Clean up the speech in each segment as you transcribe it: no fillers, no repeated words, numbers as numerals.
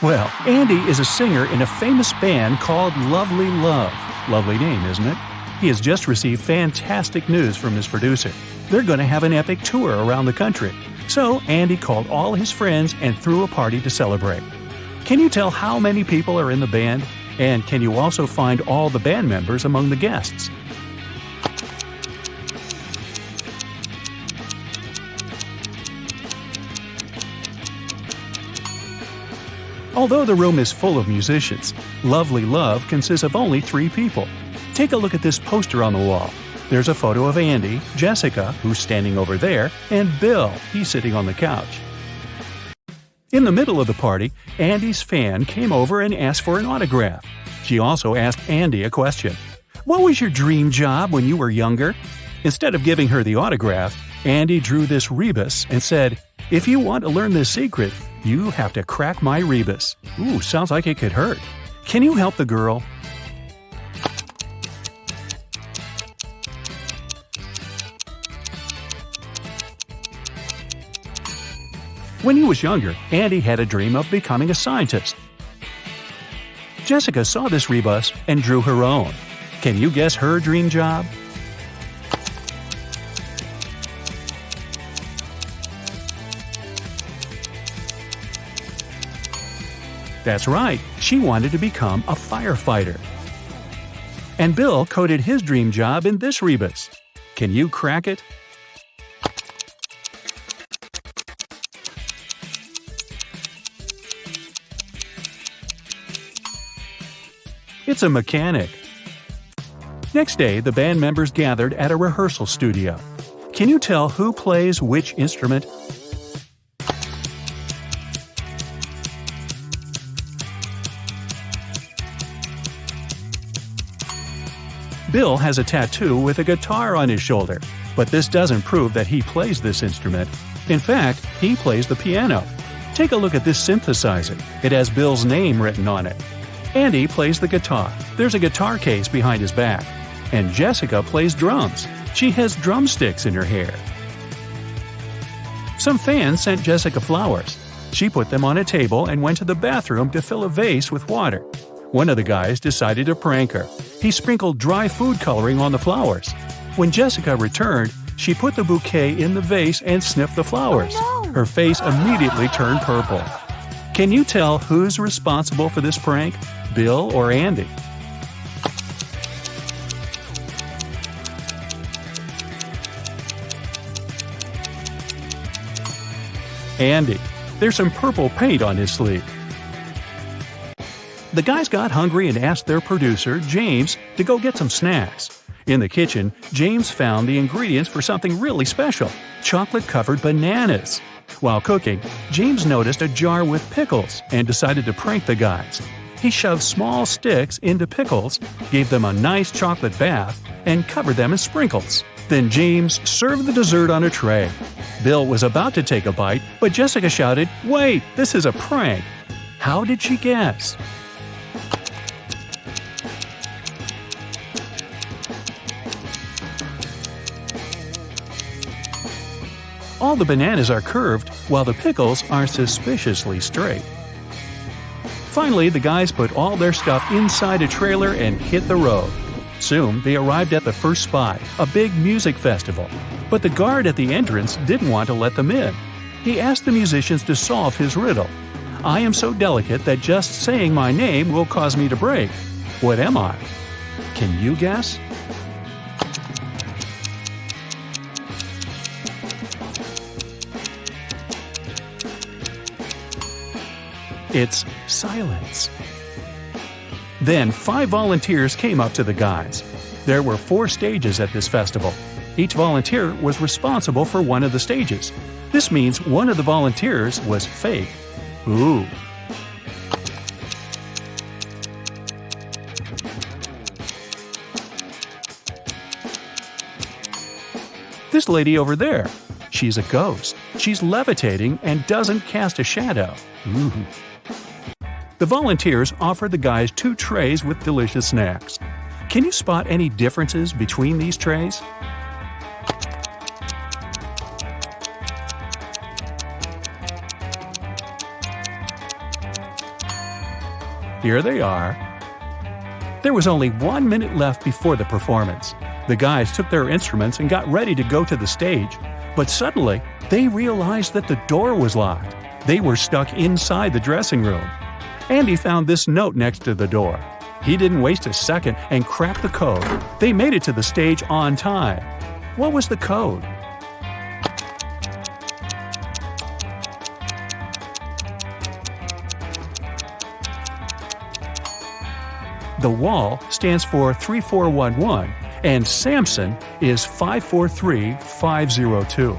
Well, Andy is a singer in a famous band called Lovely Love. Lovely name, isn't it? He has just received fantastic news from his producer. They're going to have an epic tour around the country. So Andy called all his friends and threw a party to celebrate. Can you tell how many people are in the band? And can you also find all the band members among the guests? Although the room is full of musicians, Lovely Love consists of only 3 people. Take a look at this poster on the wall. There's a photo of Andy, Jessica, who's standing over there, and Bill, he's sitting on the couch. In the middle of the party, Andy's fan came over and asked for an autograph. She also asked Andy a question. What was your dream job when you were younger? Instead of giving her the autograph, Andy drew this rebus and said, "If you want to learn this secret, you have to crack my rebus." Ooh, sounds like it could hurt. Can you help the girl? When he was younger, Andy had a dream of becoming a scientist. Jessica saw this rebus and drew her own. Can you guess her dream job? That's right, she wanted to become a firefighter. And Bill coded his dream job in this rebus. Can you crack it? It's a mechanic. Next day, the band members gathered at a rehearsal studio. Can you tell who plays which instrument? Bill has a tattoo with a guitar on his shoulder, but this doesn't prove that he plays this instrument. In fact, he plays the piano. Take a look at this synthesizer. It has Bill's name written on it. Andy plays the guitar. There's a guitar case behind his back. And Jessica plays drums. She has drumsticks in her hair. Some fans sent Jessica flowers. She put them on a table and went to the bathroom to fill a vase with water. One of the guys decided to prank her. He sprinkled dry food coloring on the flowers. When Jessica returned, she put the bouquet in the vase and sniffed the flowers. Oh, no. Her face immediately turned purple. Can you tell who's responsible for this prank? Bill or Andy? Andy. There's some purple paint on his sleeve. The guys got hungry and asked their producer, James, to go get some snacks. In the kitchen, James found the ingredients for something really special: chocolate-covered bananas. While cooking, James noticed a jar with pickles and decided to prank the guys. He shoved small sticks into pickles, gave them a nice chocolate bath, and covered them in sprinkles. Then James served the dessert on a tray. Bill was about to take a bite, but Jessica shouted, "Wait, this is a prank!" How did she guess? All the bananas are curved, while the pickles are suspiciously straight. Finally, the guys put all their stuff inside a trailer and hit the road. Soon, they arrived at the first spot, a big music festival. But the guard at the entrance didn't want to let them in. He asked the musicians to solve his riddle. "I am so delicate that just saying my name will cause me to break. What am I?" Can you guess? It's silence. Then 5 volunteers came up to the guys. There were 4 stages at this festival. Each volunteer was responsible for one of the stages. This means one of the volunteers was fake. Ooh. This lady over there. She's a ghost. She's levitating and doesn't cast a shadow. Ooh. The volunteers offered the guys 2 trays with delicious snacks. Can you spot any differences between these trays? Here they are. There was only 1 minute left before the performance. The guys took their instruments and got ready to go to the stage, but suddenly they realized that the door was locked. They were stuck inside the dressing room. Andy found this note next to the door. He didn't waste a second and cracked the code. They made it to the stage on time. What was the code? The wall stands for 3411, and Samson is 543502.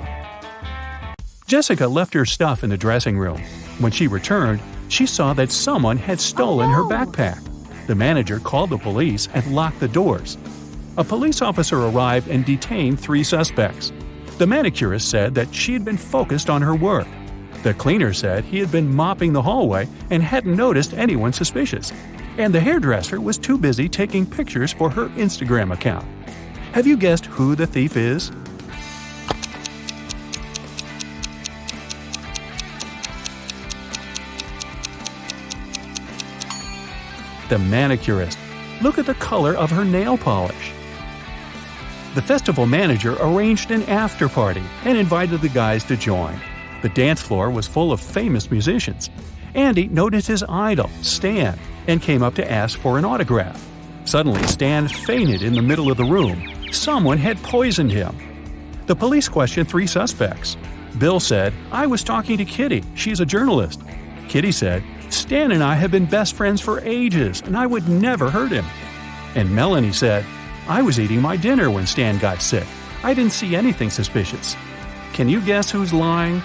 Jessica left her stuff in the dressing room. When she returned, she saw that someone had stolen her backpack. The manager called the police and locked the doors. A police officer arrived and detained 3 suspects. The manicurist said that she had been focused on her work. The cleaner said he had been mopping the hallway and hadn't noticed anyone suspicious. And the hairdresser was too busy taking pictures for her Instagram account. Have you guessed who the thief is? The manicurist. Look at the color of her nail polish. The festival manager arranged an after-party and invited the guys to join. The dance floor was full of famous musicians. Andy noticed his idol, Stan, and came up to ask for an autograph. Suddenly, Stan fainted in the middle of the room. Someone had poisoned him. The police questioned 3 suspects. Bill said, "I was talking to Kitty. She's a journalist." Kitty said, "Stan and I have been best friends for ages, and I would never hurt him." And Melanie said, "I was eating my dinner when Stan got sick. I didn't see anything suspicious." Can you guess who's lying?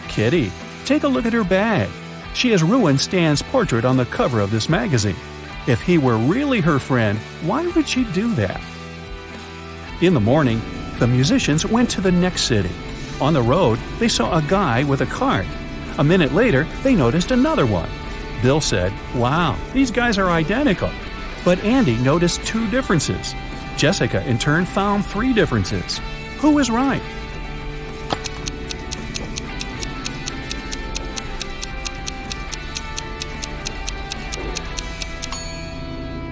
Kitty. Take a look at her bag. She has ruined Stan's portrait on the cover of this magazine. If he were really her friend, why would she do that? In the morning, the musicians went to the next city. On the road, they saw a guy with a cart. A minute later, they noticed another one. Bill said, "Wow, these guys are identical." But Andy noticed 2 differences. Jessica, in turn, found 3 differences. Who was right?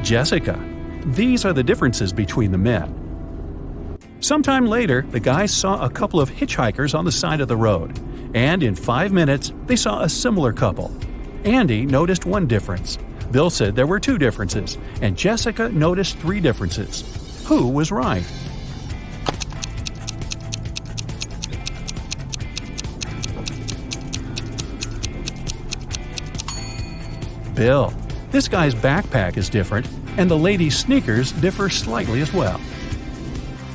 Jessica. These are the differences between the men. Sometime later, the guys saw a couple of hitchhikers on the side of the road, and in 5 minutes, they saw a similar couple. Andy noticed 1 difference. Bill said there were 2 differences, and Jessica noticed 3 differences. Who was right? Bill. This guy's backpack is different, and the lady's sneakers differ slightly as well.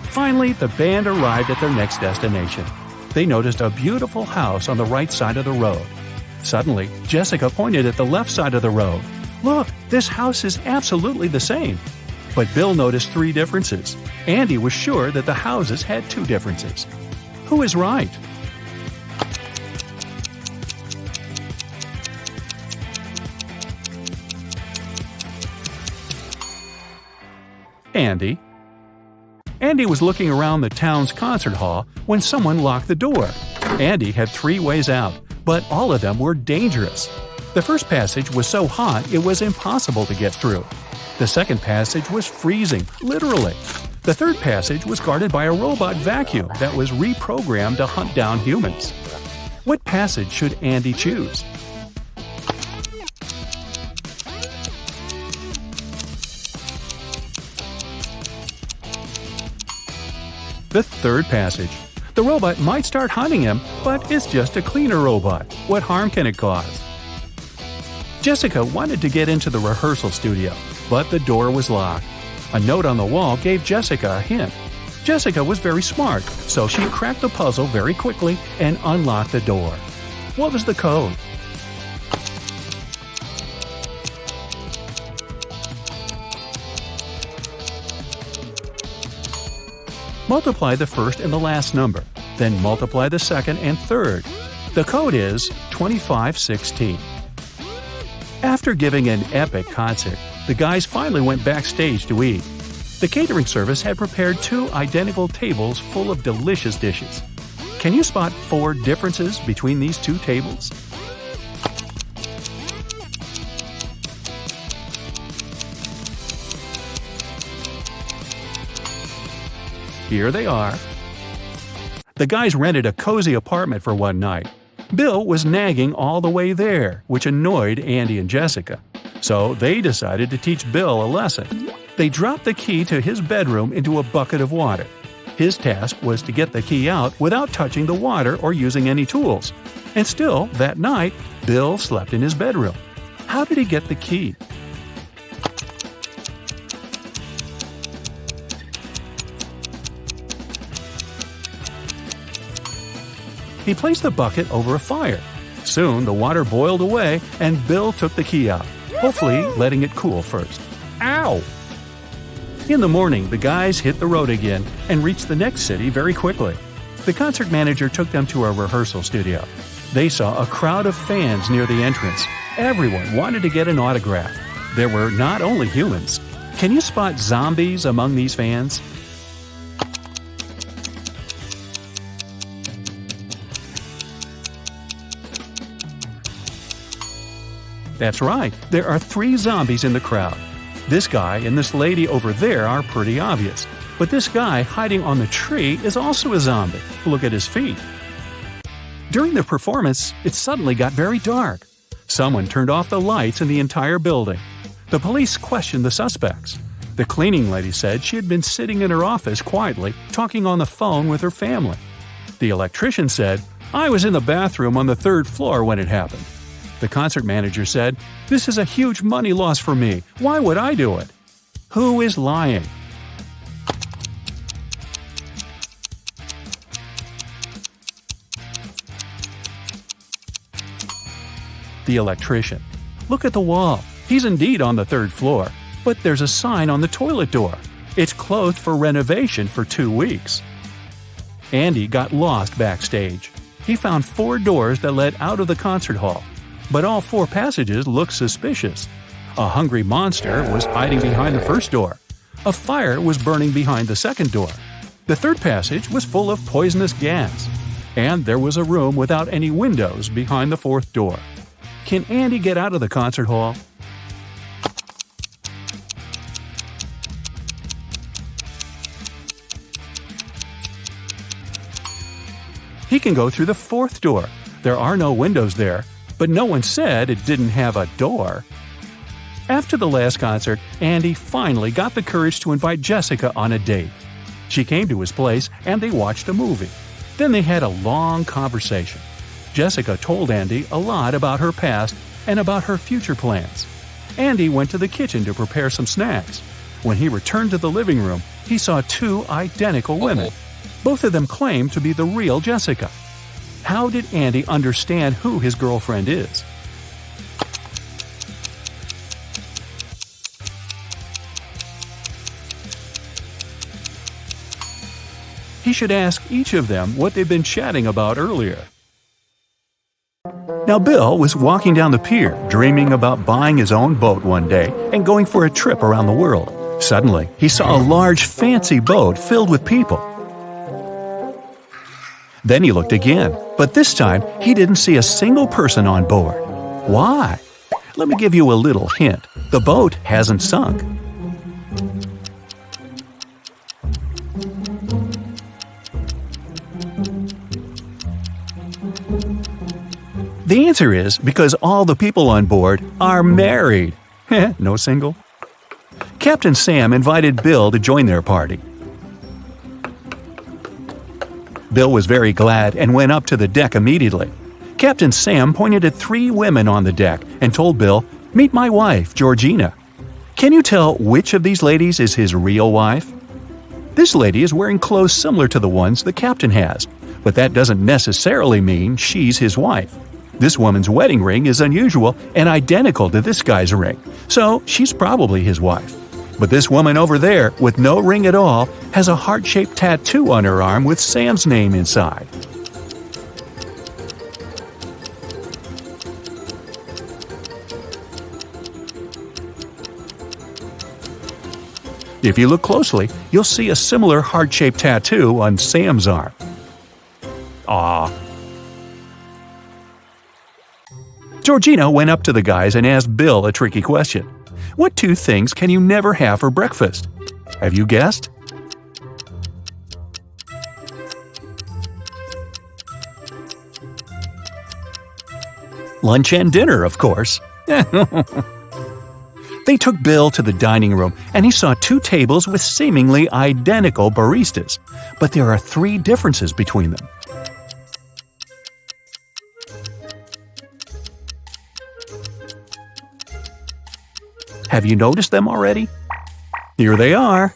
Finally, the band arrived at their next destination. They noticed a beautiful house on the right side of the road. Suddenly, Jessica pointed at the left side of the road. "Look, this house is absolutely the same." But Bill noticed 3 differences. Andy was sure that the houses had 2 differences. Who is right? Andy. Andy was looking around the town's concert hall when someone locked the door. Andy had 3 ways out, but all of them were dangerous. The first passage was so hot it was impossible to get through. The second passage was freezing, literally. The third passage was guarded by a robot vacuum that was reprogrammed to hunt down humans. What passage should Andy choose? The third passage. The robot might start hunting him, but it's just a cleaner robot. What harm can it cause? Jessica wanted to get into the rehearsal studio, but the door was locked. A note on the wall gave Jessica a hint. Jessica was very smart, so she cracked the puzzle very quickly and unlocked the door. What was the code? Multiply the first and the last number, then multiply the second and third. The code is 2516. After giving an epic concert, the guys finally went backstage to eat. The catering service had prepared 2 identical tables full of delicious dishes. Can you spot 4 differences between these 2 tables? Here they are. The guys rented a cozy apartment for one night. Bill was nagging all the way there, which annoyed Andy and Jessica. So they decided to teach Bill a lesson. They dropped the key to his bedroom into a bucket of water. His task was to get the key out without touching the water or using any tools. And still, that night, Bill slept in his bedroom. How did he get the key? He placed the bucket over a fire. Soon the water boiled away and Bill took the key out, hopefully letting it cool first. Ow! In the morning, the guys hit the road again and reached the next city very quickly. The concert manager took them to a rehearsal studio. They saw a crowd of fans near the entrance. Everyone wanted to get an autograph. There were not only humans. Can you spot zombies among these fans? That's right, there are 3 zombies in the crowd. This guy and this lady over there are pretty obvious. But this guy hiding on the tree is also a zombie. Look at his feet. During the performance, it suddenly got very dark. Someone turned off the lights in the entire building. The police questioned the suspects. The cleaning lady said she had been sitting in her office quietly, talking on the phone with her family. The electrician said, "I was in the bathroom on the 3rd floor when it happened." The concert manager said, "This is a huge money loss for me. Why would I do it?" Who is lying? The electrician. Look at the wall. He's indeed on the 3rd floor, but there's a sign on the toilet door. It's closed for renovation for 2 weeks. Andy got lost backstage. He found 4 doors that led out of the concert hall. But all 4 passages looked suspicious. A hungry monster was hiding behind the first door. A fire was burning behind the second door. The 3rd passage was full of poisonous gas. And there was a room without any windows behind the 4th door. Can Andy get out of the concert hall? He can go through the 4th door. There are no windows there. But no one said it didn't have a door. After the last concert, Andy finally got the courage to invite Jessica on a date. She came to his place and they watched a movie. Then they had a long conversation. Jessica told Andy a lot about her past and about her future plans. Andy went to the kitchen to prepare some snacks. When he returned to the living room, he saw 2 identical women. Both of them claimed to be the real Jessica. How did Andy understand who his girlfriend is? He should ask each of them what they've been chatting about earlier. Now Bill was walking down the pier, dreaming about buying his own boat one day and going for a trip around the world. Suddenly, he saw a large, fancy boat filled with people. Then he looked again, but this time he didn't see a single person on board. Why? Let me give you a little hint. The boat hasn't sunk. The answer is because all the people on board are married. No single? Captain Sam invited Bill to join their party. Bill was very glad and went up to the deck immediately. Captain Sam pointed at 3 women on the deck and told Bill, "Meet my wife, Georgina." Can you tell which of these ladies is his real wife? This lady is wearing clothes similar to the ones the captain has, but that doesn't necessarily mean she's his wife. This woman's wedding ring is unusual and identical to this guy's ring, so she's probably his wife. But this woman over there, with no ring at all, has a heart-shaped tattoo on her arm with Sam's name inside. If you look closely, you'll see a similar heart-shaped tattoo on Sam's arm. Aww. Georgina went up to the guys and asked Bill a tricky question. What two things can you never have for breakfast? Have you guessed? Lunch and dinner, of course. They took Bill to the dining room, and he saw two tables with seemingly identical baristas, but there are three differences between them. Have you noticed them already? Here they are.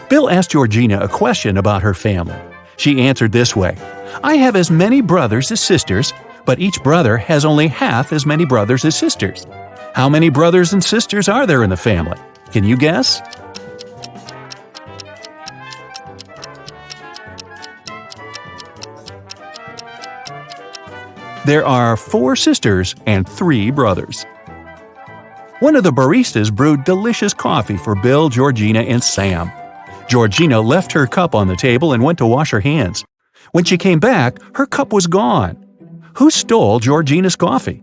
Bill asked Georgina a question about her family. She answered this way: I have as many brothers as sisters, but each brother has only half as many brothers as sisters. How many brothers and sisters are there in the family? Can you guess? There are 4 sisters and 3 brothers. One of the baristas brewed delicious coffee for Bill, Georgina, and Sam. Georgina left her cup on the table and went to wash her hands. When she came back, her cup was gone. Who stole Georgina's coffee?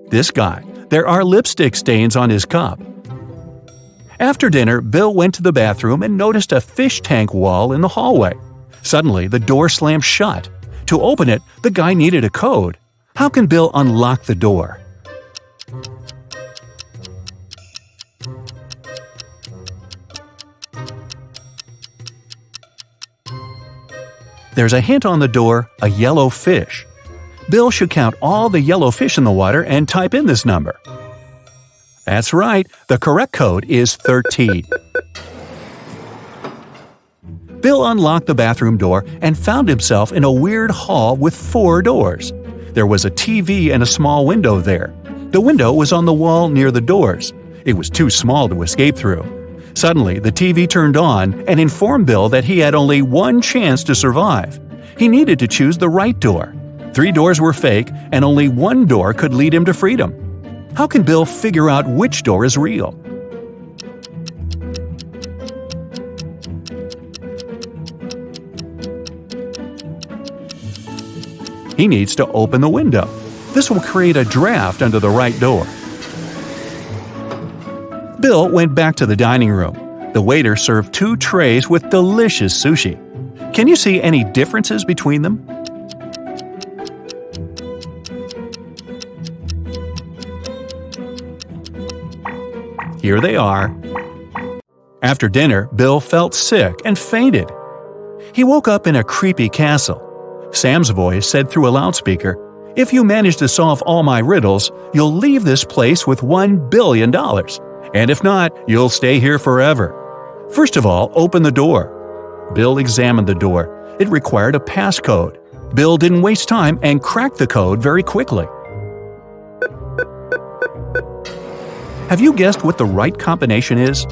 This guy. There are lipstick stains on his cup. After dinner, Bill went to the bathroom and noticed a fish tank wall in the hallway. Suddenly, the door slammed shut. To open it, the guy needed a code. How can Bill unlock the door? There's a hint on the door, a yellow fish. Bill should count all the yellow fish in the water and type in this number. That's right, the correct code is 13. Bill unlocked the bathroom door and found himself in a weird hall with 4 doors. There was a TV and a small window there. The window was on the wall near the doors. It was too small to escape through. Suddenly, the TV turned on and informed Bill that he had only one chance to survive. He needed to choose the right door. 3 doors were fake, and only one door could lead him to freedom. How can Bill figure out which door is real? He needs to open the window. This will create a draft under the right door. Bill went back to the dining room. The waiter served 2 trays with delicious sushi. Can you see any differences between them? Here they are. After dinner, Bill felt sick and fainted. He woke up in a creepy castle. Sam's voice said through a loudspeaker, "If you manage to solve all my riddles, you'll leave this place with $1 billion. And if not, you'll stay here forever. First of all, open the door." Bill examined the door. It required a passcode. Bill didn't waste time and cracked the code very quickly. Have you guessed what the right combination is?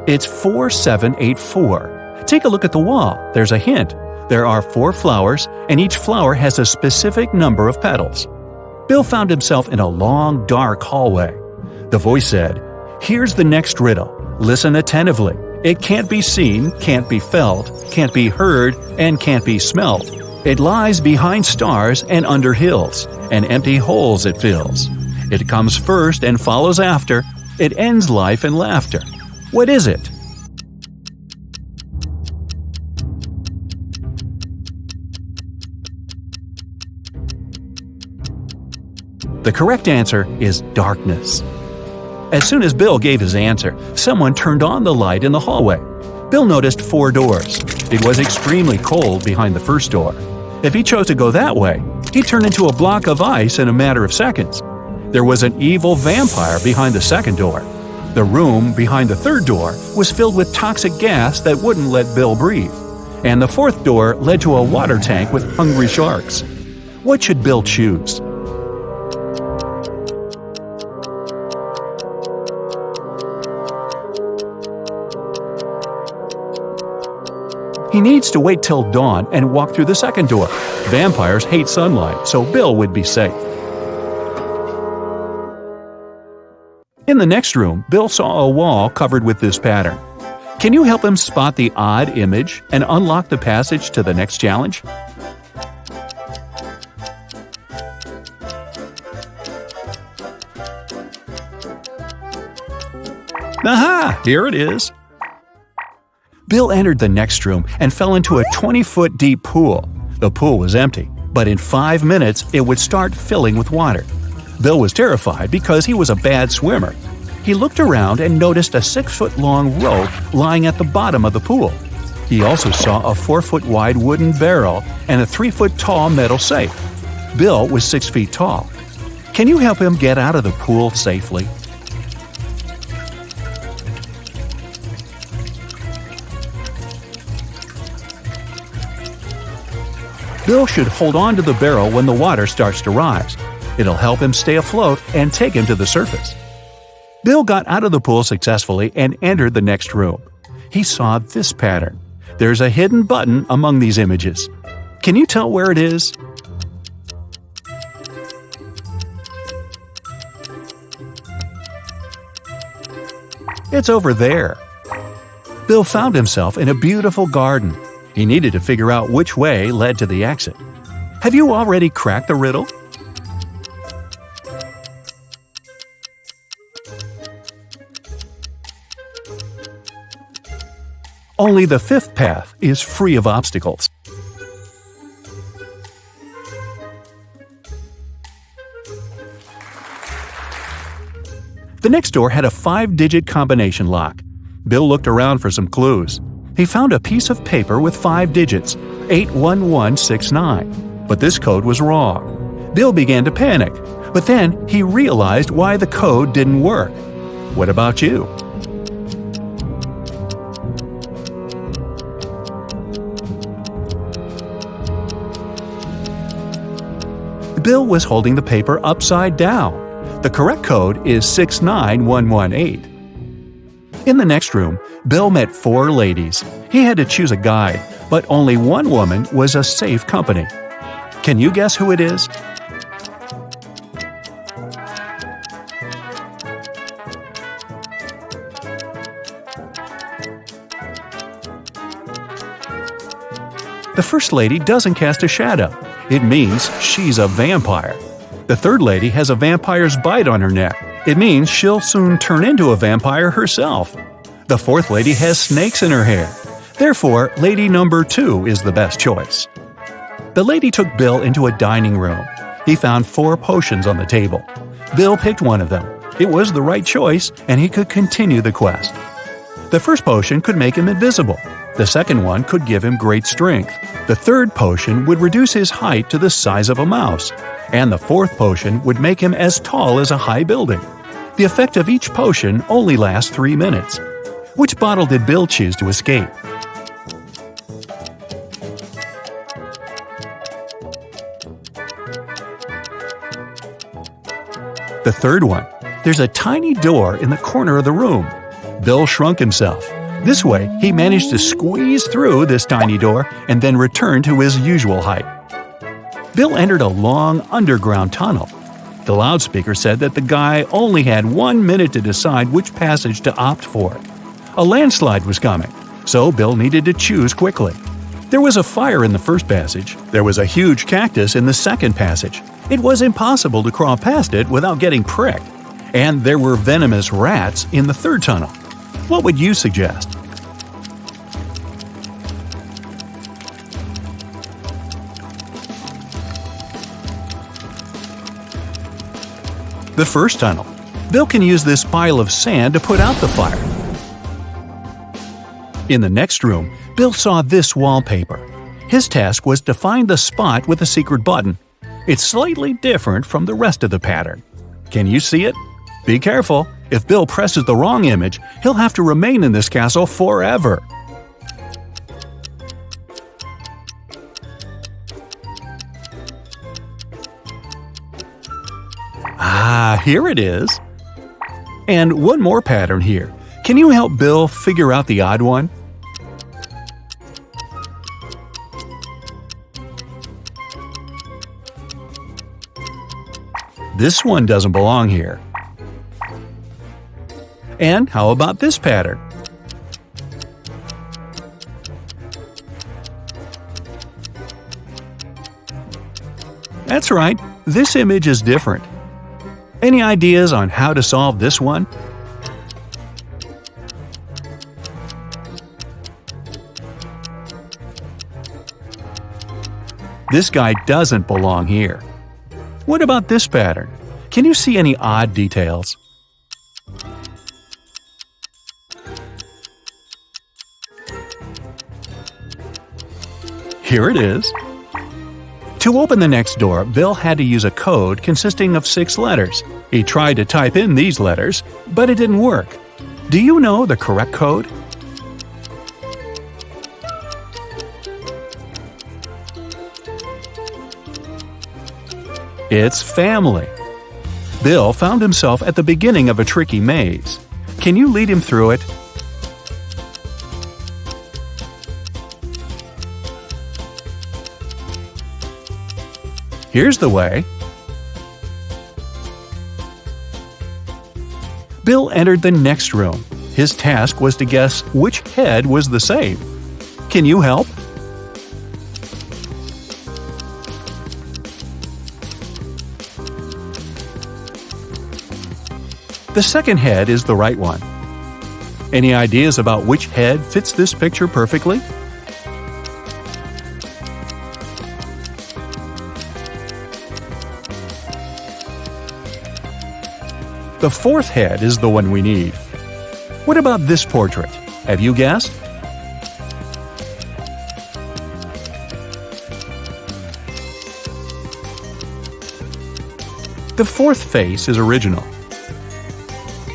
It's 4784. Take a look at the wall. There's a hint. There are 4 flowers, and each flower has a specific number of petals. Bill found himself in a long, dark hallway. The voice said, "Here's the next riddle. Listen attentively. It can't be seen, can't be felt, can't be heard, and can't be smelt. It lies behind stars and under hills, and empty holes it fills. It comes first and follows after. It ends life in laughter. What is it?" The correct answer is darkness. As soon as Bill gave his answer, someone turned on the light in the hallway. Bill noticed 4 doors. It was extremely cold behind the first door. If he chose to go that way, he'd turn into a block of ice in a matter of seconds. There was an evil vampire behind the second door. The room behind the third door was filled with toxic gas that wouldn't let Bill breathe. And the fourth door led to a water tank with hungry sharks. What should Bill choose? He needs to wait till dawn and walk through the second door. Vampires hate sunlight, so Bill would be safe. In the next room, Bill saw a wall covered with this pattern. Can you help him spot the odd image and unlock the passage to the next challenge? Aha! Here it is! Bill entered the next room and fell into a 20-foot deep pool. The pool was empty, but in 5 minutes it would start filling with water. Bill was terrified because he was a bad swimmer. He looked around and noticed a 6-foot-long rope lying at the bottom of the pool. He also saw a 4-foot-wide wooden barrel and a 3-foot-tall metal safe. Bill was 6 feet tall. Can you help him get out of the pool safely? Bill should hold on to the barrel when the water starts to rise. It'll help him stay afloat and take him to the surface. Bill got out of the pool successfully and entered the next room. He saw this pattern. There's a hidden button among these images. Can you tell where it is? It's over there. Bill found himself in a beautiful garden. He needed to figure out which way led to the exit. Have you already cracked the riddle? Only the fifth path is free of obstacles. The next door had a 5-digit combination lock. Bill looked around for some clues. He found a piece of paper with 5 digits, 81169. But this code was wrong. Bill began to panic, but then he realized why the code didn't work. What about you? Bill was holding the paper upside down. The correct code is 69118. In the next room, Bill met 4 ladies. He had to choose a guide, but only one woman was a safe company. Can you guess who it is? The first lady doesn't cast a shadow. It means she's a vampire. The third lady has a vampire's bite on her neck. It means she'll soon turn into a vampire herself. The fourth lady has snakes in her hair. Therefore, lady number 2 is the best choice. The lady took Bill into a dining room. He found 4 potions on the table. Bill picked one of them. It was the right choice, and he could continue the quest. The first potion could make him invisible. The second one could give him great strength. The third potion would reduce his height to the size of a mouse. And the fourth potion would make him as tall as a high building. The effect of each potion only lasts 3 minutes. Which bottle did Bill choose to escape? The third one. There's a tiny door in the corner of the room. Bill shrunk himself. This way, he managed to squeeze through this tiny door and then return to his usual height. Bill entered a long underground tunnel. The loudspeaker said that the guy only had 1 minute to decide which passage to opt for. A landslide was coming, so Bill needed to choose quickly. There was a fire in the first passage. There was a huge cactus in the second passage. It was impossible to crawl past it without getting pricked. And there were venomous rats in the third tunnel. What would you suggest? The first tunnel. Bill can use this pile of sand to put out the fire. In the next room, Bill saw this wallpaper. His task was to find the spot with the secret button. It's slightly different from the rest of the pattern. Can you see it? Be careful. If Bill presses the wrong image, he'll have to remain in this castle forever. Ah, here it is. And one more pattern here. Can you help Bill figure out the odd one? This one doesn't belong here. And how about this pattern? That's right, this image is different. Any ideas on how to solve this one? This guy doesn't belong here. What about this pattern? Can you see any odd details? Here it is. To open the next door, Bill had to use a code consisting of 6 letters. He tried to type in these letters, but it didn't work. Do you know the correct code? It's family. Bill found himself at the beginning of a tricky maze. Can you lead him through it? Here's the way. Bill entered the next room. His task was to guess which head was the same. Can you help? The second head is the right one. Any ideas about which head fits this picture perfectly? The fourth head is the one we need. What about this portrait? Have you guessed? The fourth face is original.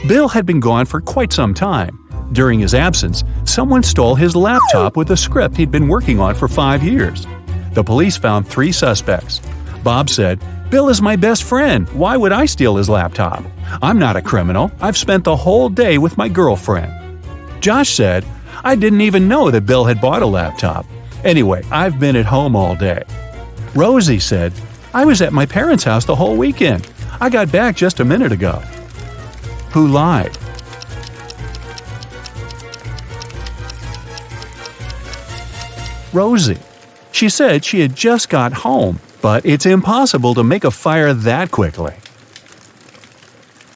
Bill had been gone for quite some time. During his absence, someone stole his laptop with a script he'd been working on for 5 years. The police found 3 suspects. Bob said, "Bill is my best friend. Why would I steal his laptop? I'm not a criminal. I've spent the whole day with my girlfriend." Josh said, "I didn't even know that Bill had bought a laptop. Anyway, I've been at home all day." Rosie said, "I was at my parents' house the whole weekend. I got back just a minute ago." Who lied? Rosie. She said she had just got home, but it's impossible to make a fire that quickly.